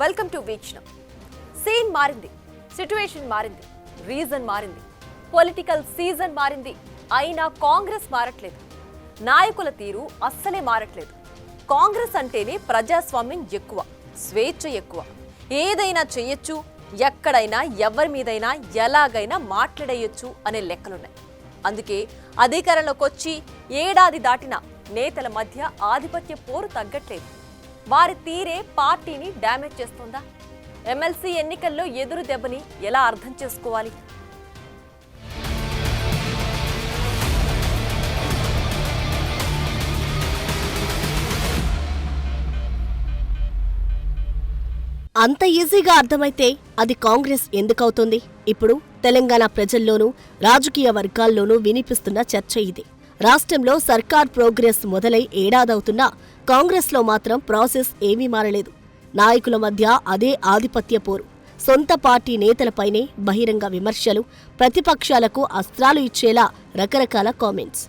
Welcome to వీక్షణ. Scene మారింది, situation మారింది, రీజన్ మారింది, పొలిటికల్ సీజన్ మారింది. అయినా కాంగ్రెస్ మారట్లేదు. నాయకుల తీరు అస్సలే మారట్లేదు. కాంగ్రెస్ అంటేనే ప్రజాస్వామ్యం ఎక్కువ, స్వేచ్ఛ ఎక్కువ. ఏదైనా చెయ్యొచ్చు, ఎక్కడైనా ఎవరి మీదైనా ఎలాగైనా మాట్లాడేయొచ్చు అనే లెక్కలున్నాయి. అందుకే అధికారంలోకి వచ్చి ఏడాది దాటిన నేతల మధ్య ఆధిపత్య పోరు తగ్గట్లేదు. వారి తీరే పార్టీని డ్యామేజ్ చేస్తోందా? ఎమ్మెల్సీ ఎన్నికల్లో ఎదురు దెబ్బని ఎలా అర్థం చేసుకోవాలి? అంత ఈజీగా అర్థమైతే అది కాంగ్రెస్ ఎందుకవుతుంది? ఇప్పుడు తెలంగాణ ప్రజల్లోనూ రాజకీయ వర్గాల్లోనూ వినిపిస్తున్న చర్చ ఇది. రాష్ట్రంలో సర్కార్ ప్రోగ్రెస్ మొదలై ఏడాదవుతున్నా కాంగ్రెస్లో మాత్రం ప్రాసెస్ ఏమీ మారలేదు. నాయకుల మధ్య అదే ఆధిపత్య పోరు. సొంత పార్టీ నేతలపైనే బహిరంగ విమర్శలు, ప్రతిపక్షాలకు అస్త్రాలు ఇచ్చేలా రకరకాల కామెంట్స్.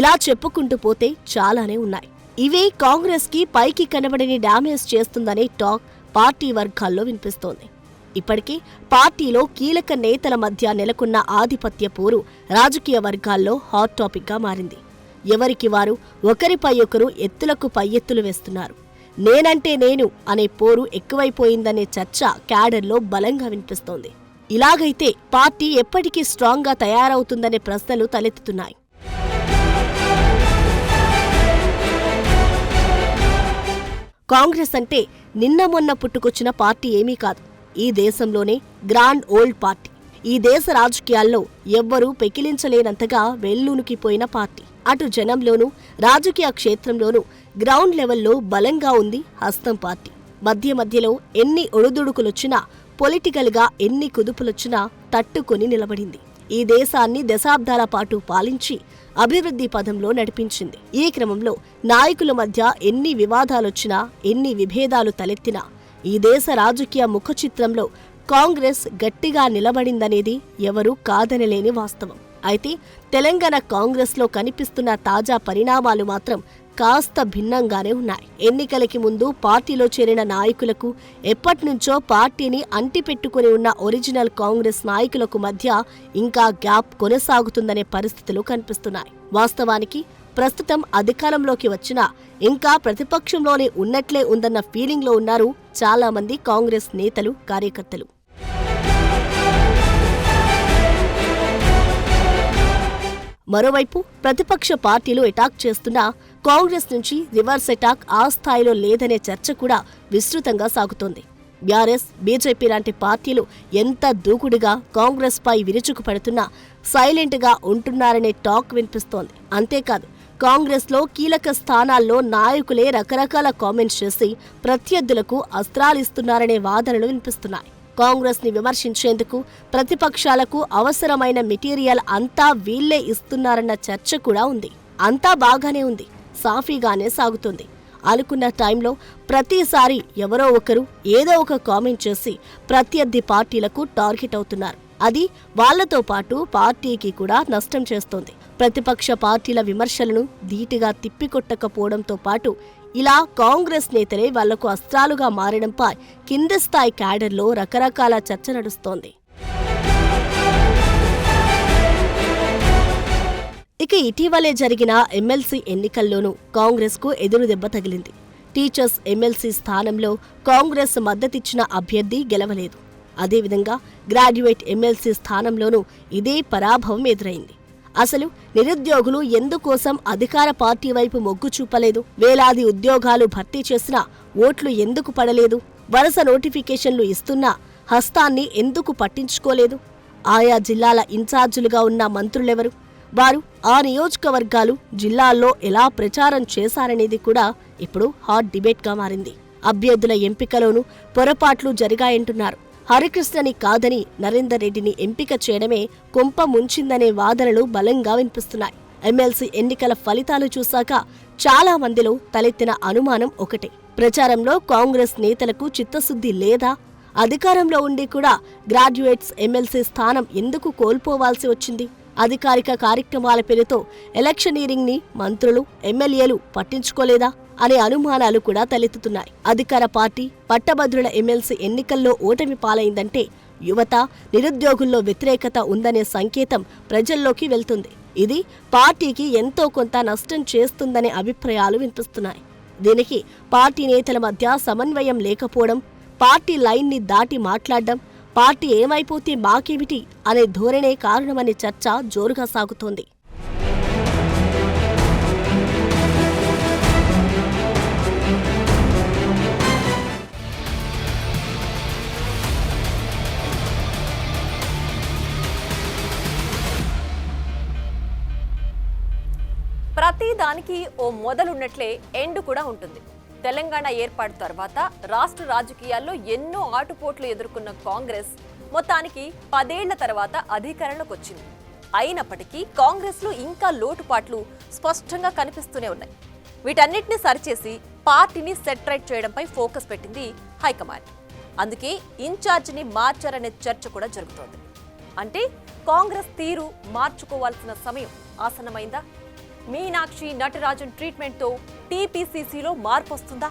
ఇలా చెప్పుకుంటూ పోతే చాలానే ఉన్నాయి. ఇవే కాంగ్రెస్కి పైకి కనబడని డ్యామేజ్ చేస్తుందనే టాక్ పార్టీ వర్గాల్లో వినిపిస్తోంది. ఇప్పటికే పార్టీలో కీలక నేతల మధ్య నెలకొన్న ఆధిపత్య పోరు రాజకీయ వర్గాల్లో హాట్ టాపిక్గా మారింది. ఎవరికి వారు ఒకరిపై ఒకరు ఎత్తులకు పై ఎత్తులు వేస్తున్నారు. నేనంటే నేను అనే పోరు ఎక్కువైపోయిందనే చర్చ క్యాడర్లో బలంగా వినిపిస్తోంది. ఇలాగైతే పార్టీ ఎప్పటికీ స్ట్రాంగ్గా తయారవుతుందనే ప్రశ్నలు తలెత్తుతున్నాయి. కాంగ్రెస్ అంటే నిన్న మొన్న పుట్టుకొచ్చిన పార్టీ ఏమీ కాదు. ఈ దేశంలోనే గ్రాండ్ ఓల్డ్ పార్టీ. ఈ దేశ రాజకీయాల్లో ఎవ్వరూ పెకిలించలేనంతగా వెల్లూనుకిపోయిన పార్టీ. అటు జనంలోనూ రాజకీయ క్షేత్రంలోనూ గ్రౌండ్ లెవెల్లో బలంగా ఉంది హస్తం పార్టీ. మధ్య మధ్యలో ఎన్ని ఒడుదుడుకులొచ్చినా, పొలిటికల్గా ఎన్ని కుదుపులొచ్చినా తట్టుకొని నిలబడింది. ఈ దేశాన్ని దశాబ్దాల పాటు పాలించి అభివృద్ధి పదంలో నడిపించింది. ఈ క్రమంలో నాయకుల మధ్య ఎన్ని వివాదాలొచ్చినా, ఎన్ని విభేదాలు తలెత్తినా ఈ దేశ రాజకీయ ముఖచిత్రంలో కాంగ్రెస్ గట్టిగా నిలబడిందనేది ఎవరూ కాదనలేని వాస్తవం. అయితే తెలంగాణ కాంగ్రెస్లో కనిపిస్తున్న తాజా పరిణామాలు మాత్రం కాస్త భిన్నంగానే ఉన్నాయి. ఎన్నికలకి ముందు పార్టీలో చేరిన నాయకులకు, ఎప్పటినుంచో పార్టీని అంటిపెట్టుకుని ఉన్న ఒరిజినల్ కాంగ్రెస్ నాయకులకు మధ్య ఇంకా గ్యాప్ కొనసాగుతుందనే పరిస్థితులు కనిపిస్తున్నాయి. వాస్తవానికి ప్రస్తుతం అధికారంలోకి వచ్చినా ఇంకా ప్రతిపక్షంలోనే ఉన్నట్లే ఉందన్న ఫీలింగ్లో ఉన్నారు చాలా మంది కాంగ్రెస్ నేతలు, కార్యకర్తలు. మరోవైపు ప్రతిపక్ష పార్టీలు అటాక్ చేస్తున్నా కాంగ్రెస్ నుంచి రివర్స్ అటాక్ ఆ స్థాయిలో లేదనే చర్చ కూడా విస్తృతంగా సాగుతోంది. బీఆర్ఎస్, బీజేపీ లాంటి పార్టీలు ఎంత దూకుడుగా కాంగ్రెస్ పై విరుచుకుపడుతున్నా సైలెంట్గా ఉంటున్నారనే టాక్ వినిపిస్తోంది. అంతేకాదు, కాంగ్రెస్లో కీలక స్థానాల్లో నాయకులే రకరకాల కామెంట్స్ చేసి ప్రత్యర్థులకు అస్త్రాలిస్తున్నారనే వాదనలు వినిపిస్తున్నాయి. కాంగ్రెస్ ని విమర్శించేందుకు ప్రతిపక్షాలకు అవసరమైన మెటీరియల్ అంతా వీళ్లే ఇస్తున్నారన్న చర్చ కూడా ఉంది. అంతా బాగానే ఉంది, సాఫీగానే సాగుతుంది. అనుకున్న టైంలో ప్రతిసారి ఎవరో ఒకరు ఏదో ఒక కామెంట్ చేసి ప్రత్యర్థి పార్టీలకు టార్గెట్ అవుతున్నారు. అది వాళ్లతో పాటు పార్టీకి కూడా నష్టం చేస్తోంది. ప్రతిపక్ష పార్టీల విమర్శలను ధీటుగా తిప్పికొట్టకపోవడంతో పాటు ఇలా కాంగ్రెస్ నేతలే వాళ్లకు అస్త్రాలుగా మారడంపై కింది స్థాయి క్యాడర్లో రకరకాల చర్చ నడుస్తోంది. ఇక ఇటీవలే జరిగిన ఎమ్మెల్సీ ఎన్నికల్లోనూ కాంగ్రెస్కు ఎదురు దెబ్బ తగిలింది. టీచర్స్ ఎమ్మెల్సీ స్థానంలో కాంగ్రెస్ మద్దతిచ్చిన అభ్యర్థి గెలవలేదు. అదేవిధంగా గ్రాడ్యుయేట్ ఎమ్మెల్సీ స్థానంలోనూ ఇదే పరాభవం ఎదురైంది. అసలు నిరుద్యోగులు ఎందుకోసం అధికార పార్టీ వైపు మొగ్గు చూపలేదు? వేలాది ఉద్యోగాలు భర్తీ చేసినా ఓట్లు ఎందుకు పడలేదు? వరుస నోటిఫికేషన్లు ఇస్తున్నా హస్తాన్ని ఎందుకు పట్టించుకోలేదు? ఆయా జిల్లాల ఇన్ఛార్జీలుగా ఉన్న మంత్రులెవరు? వారు ఆ నియోజకవర్గాలు, జిల్లాల్లో ఎలా ప్రచారం చేశారనేది కూడా ఇప్పుడు హాట్ డిబేట్గా మారింది. అభ్యర్థుల ఎంపికలోనూ పొరపాట్లు జరిగాయంటున్నారు. హరికృష్ణని కాదని నరేందర్ రెడ్డిని ఎంపిక చేయడమే కొంప ముంచిందనే వాదనలు బలంగా వినిపిస్తున్నాయి. ఎమ్మెల్సీ ఎన్నికల ఫలితాలు చూశాక చాలా మందిలో తలెత్తిన అనుమానం ఒకటే: ప్రచారంలో కాంగ్రెస్ నేతలకు చిత్తశుద్ధి లేదా? అధికారంలో ఉండి కూడా గ్రాడ్యుయేట్స్ ఎమ్మెల్సీ స్థానం ఎందుకు కోల్పోవాల్సి వచ్చింది? అధికారిక కార్యక్రమాల పేరుతో ఎలక్షనీరింగ్ ని మంత్రులు, ఎమ్మెల్యేలు పట్టించుకోలేదా? అనే అనుమానాలు కూడా తలెత్తుతున్నాయి. అధికార పార్టీ పట్టభద్రుల ఎమ్మెల్సీ ఎన్నికల్లో ఓటమి పాలైందంటే యువత, నిరుద్యోగుల్లో వ్యతిరేకత ఉందనే సంకేతం ప్రజల్లోకి వెళ్తుంది. ఇది పార్టీకి ఎంతో కొంత నష్టం చేస్తుందనే అభిప్రాయాలు వినిపిస్తున్నాయి. దీనికి పార్టీ నేతల మధ్య సమన్వయం లేకపోవడం, పార్టీ లైన్ని దాటి మాట్లాడడం, పార్టీ ఏమైపోతే మాకేమిటి అనే ధోరణే కారణమనే చర్చ జోరుగా సాగుతోంది. ప్రతి దానికి ఓ మొదలున్నట్లే ఎండ్ కూడా ఉంటుంది. తెలంగాణ ఏర్పాటు తర్వాత రాష్ట్ర రాజకీయాల్లో ఎన్నో ఆటుపోట్లు ఎదుర్కొన్న కాంగ్రెస్ మొత్తానికి 10 ఏళ్ల తర్వాత అధికారంలోకి వచ్చింది. అయినప్పటికీ కాంగ్రెస్లో ఇంకా లోటుపాట్లు స్పష్టంగా కనిపిస్తూనే ఉన్నాయి. వీటన్నిటిని సరిచేసి పార్టీని సెటరైట్ చేయడంపై ఫోకస్ పెట్టింది హైకమాండ్. అందుకే ఇన్ఛార్జిని మార్చారనే చర్చ కూడా జరుగుతోంది. అంటే కాంగ్రెస్ తీరు మార్చుకోవాల్సిన సమయం ఆసన్నమైందా? మీనాక్షి నటరాజన్ ట్రీట్మెంట్తో టీపీసీసీలో మార్పు వస్తుందా?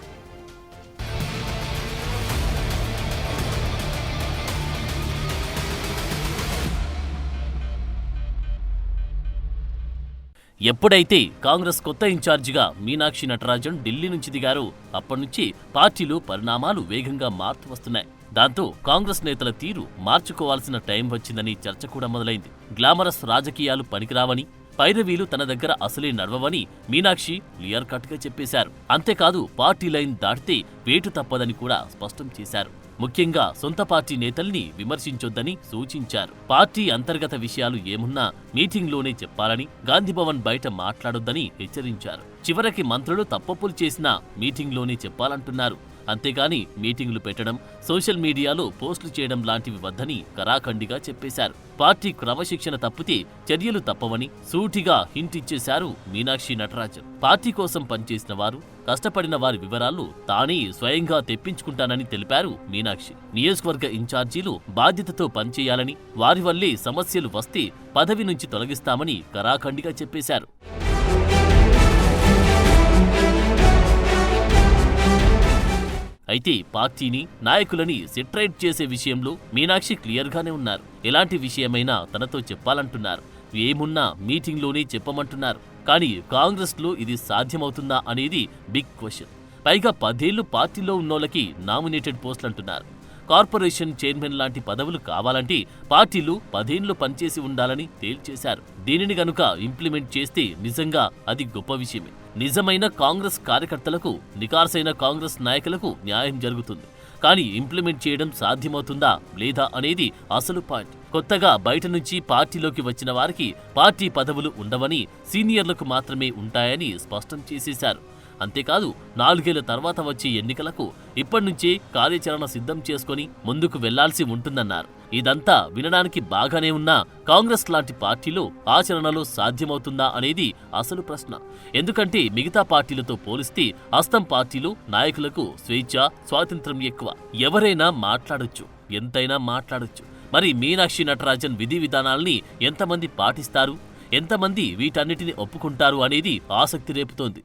ఎప్పుడైతే కాంగ్రెస్ కొత్త ఇన్ఛార్జిగా మీనాక్షి నటరాజన్ ఢిల్లీ నుంచి దిగారో అప్పటినుంచి పార్టీలో పరిణామాలు వేగంగా మారుతూ వస్తున్నాయి. దాంతో కాంగ్రెస్ నేతల తీరు మార్చుకోవాల్సిన టైం వచ్చిందని చర్చ కూడా మొదలైంది. గ్లామరస్ రాజకీయాలు పనికిరావని, పైరవీలు తన దగ్గర అసలే నడవవని మీనాక్షి క్లియర్ కట్ గా చెప్పేశారు. అంతేకాదు పార్టీ లైన్ దాటితే వేటు తప్పదని కూడా స్పష్టం చేశారు. ముఖ్యంగా సొంత పార్టీ నేతల్ని విమర్శించొద్దని సూచించారు. పార్టీ అంతర్గత విషయాలు ఏమున్నా మీటింగ్లోనే చెప్పాలని, గాంధీభవన్ బయట మాట్లాడొద్దని హెచ్చరించారు. చివరికి మంత్రులు తప్పొప్పులు చేసినా మీటింగ్లోనే చెప్పాలంటున్నారు. అంతేగాని మీటింగులు పెట్టడం, సోషల్ మీడియాలో పోస్టులు చేయడం లాంటివి వద్దని కరాఖండిగా చెప్పేశారు. పార్టీ క్రమశిక్షణ తప్పితే చర్యలు తప్పవని సూటిగా హింట్ ఇచ్చేశారు మీనాక్షి నటరాజన్. పార్టీ కోసం పనిచేసిన వారు, కష్టపడిన వారి వివరాలు తానే స్వయంగా తెప్పించుకుంటానని తెలిపారు మీనాక్షి. నియోజకవర్గ ఇన్ఛార్జీలు బాధ్యతతో పనిచేయాలని, వారి వల్లే సమస్యలు వస్తే పదవి నుంచి తొలగిస్తామని కరాఖండిగా చెప్పేశారు. అయితే పార్టీని, నాయకులని సెటరైట్ చేసే విషయంలో మీనాక్షి క్లియర్గానే ఉన్నారు. ఎలాంటి విషయమైనా తనతో చెప్పాలంటున్నారు. ఏమున్నా మీటింగ్లోనే చెప్పమంటున్నారు. కానీ కాంగ్రెస్లో ఇది సాధ్యమవుతుందా అనేది బిగ్ క్వశ్చన్. పైగా 10 ఏళ్లు పార్టీలో ఉన్నోళ్ళకి నామినేటెడ్ పోస్టులంటున్నారు. కార్పొరేషన్ చైర్మన్ లాంటి పదవులు కావాలంటే పార్టీలు 10 ఏళ్లు పనిచేసి ఉండాలని తేల్చేశారు. దీనిని గనుక ఇంప్లిమెంట్ చేస్తే నిజంగా అది గొప్ప విషయమే. నిజమైన కాంగ్రెస్ కార్యకర్తలకు, నికార్సైన కాంగ్రెస్ నాయకులకు న్యాయం జరుగుతుంది. కానీ ఇంప్లిమెంట్ చేయడం సాధ్యమవుతుందా లేదా అనేది అసలు పాయింట్. కొత్తగా బయట నుంచి పార్టీలోకి వచ్చిన వారికి పార్టీ పదవులు ఉండవని, సీనియర్లకు మాత్రమే ఉంటాయని స్పష్టం చేసేశారు. అంతేకాదు 4 ఏళ్ల తర్వాత వచ్చే ఎన్నికలకు ఇప్పటినుంచే కార్యాచరణ సిద్ధం చేసుకుని ముందుకు వెళ్లాల్సి ఉంటుందన్నారు. ఇదంతా వినడానికి బాగానే ఉన్నా కాంగ్రెస్ లాంటి పార్టీలో ఆచరణలో సాధ్యమవుతుందా అనేది అసలు ప్రశ్న. ఎందుకంటే మిగతా పార్టీలతో పోలిస్తే హస్తం పార్టీలో నాయకులకు స్వేచ్ఛ, స్వాతంత్ర్యం ఎక్కువ. ఎవరైనా మాట్లాడొచ్చు, ఎంతైనా మాట్లాడొచ్చు. మరి మీనాక్షి నటరాజన్ విధి విధానాల్ని ఎంతమంది పాటిస్తారు, ఎంతమంది వీటన్నిటిని ఒప్పుకుంటారు అనేది ఆసక్తి రేపుతోంది.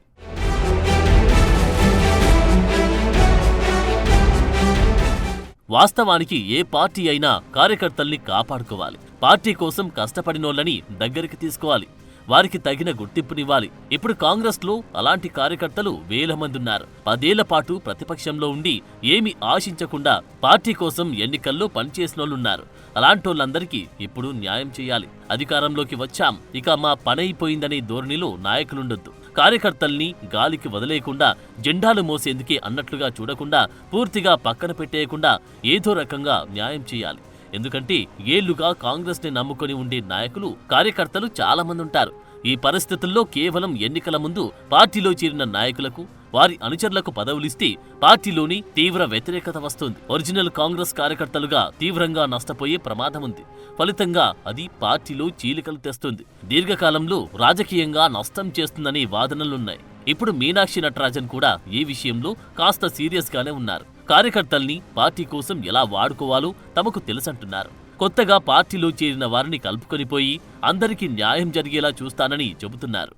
వాస్తవానికి ఏ పార్టీ అయినా కార్యకర్తల్ని కాపాడుకోవాలి. పార్టీ కోసం కష్టపడినోళ్ళని దగ్గరికి తీసుకోవాలి. వారికి తగిన గుర్తింపునివ్వాలి. ఇప్పుడు కాంగ్రెస్లో అలాంటి కార్యకర్తలు వేల మంది ఉన్నారు. 10 ఏళ్ల పాటు ప్రతిపక్షంలో ఉండి ఏమీ ఆశించకుండా పార్టీ కోసం ఎన్నికల్లో పనిచేసినోళ్ళున్నారు. అలాంటోళ్ళందరికీ ఇప్పుడు న్యాయం చేయాలి. అధికారంలోకి వచ్చాం, ఇక మా పనైపోయిందనే ధోరణిలో నాయకులుండొద్దు. కార్యకర్తల్ని గాలికి వదిలేయకుండా, జెండాలు మోసేందుకే అన్నట్లుగా చూడకుండా, పూర్తిగా పక్కన పెట్టేయకుండా ఏదో రకంగా న్యాయం చేయాలి. ఎందుకంటే ఏళ్లుగా కాంగ్రెస్ ని నమ్ముకొని ఉండే నాయకులు, కార్యకర్తలు చాలా మంది ఉంటారు. ఈ పరిస్థితుల్లో కేవలం ఎన్నికల ముందు పార్టీలో చేరిన నాయకులకు, వారి అనుచరులకు పదవులిస్తే పార్టీలోని తీవ్ర వ్యతిరేకత వస్తుంది. ఒరిజినల్ కాంగ్రెస్ కార్యకర్తలుగా తీవ్రంగా నష్టపోయే ప్రమాదం ఉంది. ఫలితంగా అది పార్టీలో చీలికలు తెస్తుంది. దీర్ఘకాలంలో రాజకీయంగా నష్టం చేస్తుందనే వాదనలున్నాయి. ఇప్పుడు మీనాక్షి నటరాజన్ కూడా ఈ విషయంలో కాస్త సీరియస్ గానే ఉన్నారు. కార్యకర్తల్ని పార్టీ కోసం ఎలా వాడుకోవాలో తమకు తెలుసంటున్నారు. కొత్తగా పార్టీలో చేరిన వారిని కలుపుకొనిపోయి అందరికీ న్యాయం జరిగేలా చూస్తానని చెబుతున్నారు.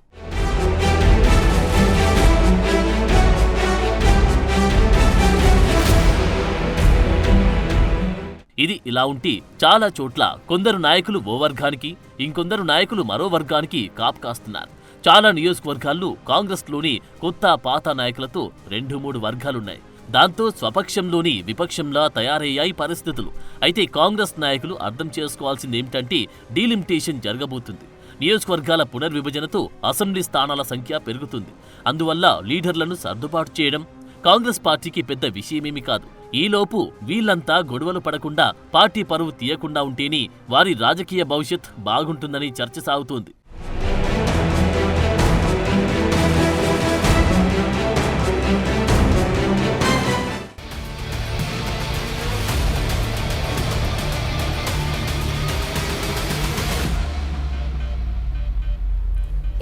ఇది ఇలా ఉంటే చాలా చోట్ల కొందరు నాయకులు ఓ వర్గానికి, ఇంకొందరు నాయకులు మరో వర్గానికి కాపు కాస్తున్నారు. చాలా నియోజకవర్గాల్లో కాంగ్రెస్లోని కొత్త పాత నాయకులతో 2-3 వర్గాలున్నాయి. దాంతో స్వపక్షంలోని విపక్షంలా తయారయ్యాయి పరిస్థితులు. అయితే కాంగ్రెస్ నాయకులు అర్థం చేసుకోవాల్సిందేమిటంటే డీలిమిటేషన్ జరగబోతుంది. నియోజకవర్గాల పునర్విభజనతో అసెంబ్లీ స్థానాల సంఖ్య పెరుగుతుంది. అందువల్ల లీడర్లను సర్దుబాటు చేయడం కాంగ్రెస్ పార్టీకి పెద్ద విషయమేమి కాదు. ఈలోపు వీళ్లంతా గొడవలు పడకుండా, పార్టీ పరువు తీయకుండా ఉంటేనే వారి రాజకీయ భవిష్యత్ బాగుంటుందని చర్చ సాగుతోంది.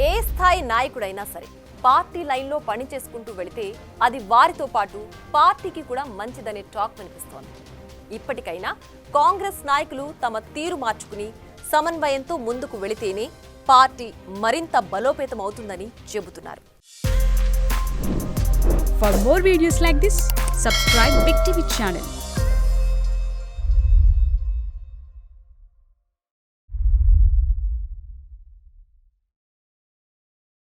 ఏ స్థాయి నాయకుడైనా సరే పార్టీ లైన్లో పని చేసుకుంటూ వెళితే అది వారితో పాటు పార్టీకి కూడా మంచిదనే టాక్ వినిపిస్తోంది. ఇప్పటికైనా కాంగ్రెస్ నాయకులు తమ తీరు మార్చుకుని సమన్వయంతో ముందుకు వెళితేనే పార్టీ మరింత బలోపేతం అవుతుందని చెబుతున్నారు. For more videos like this, subscribe Big TV channel.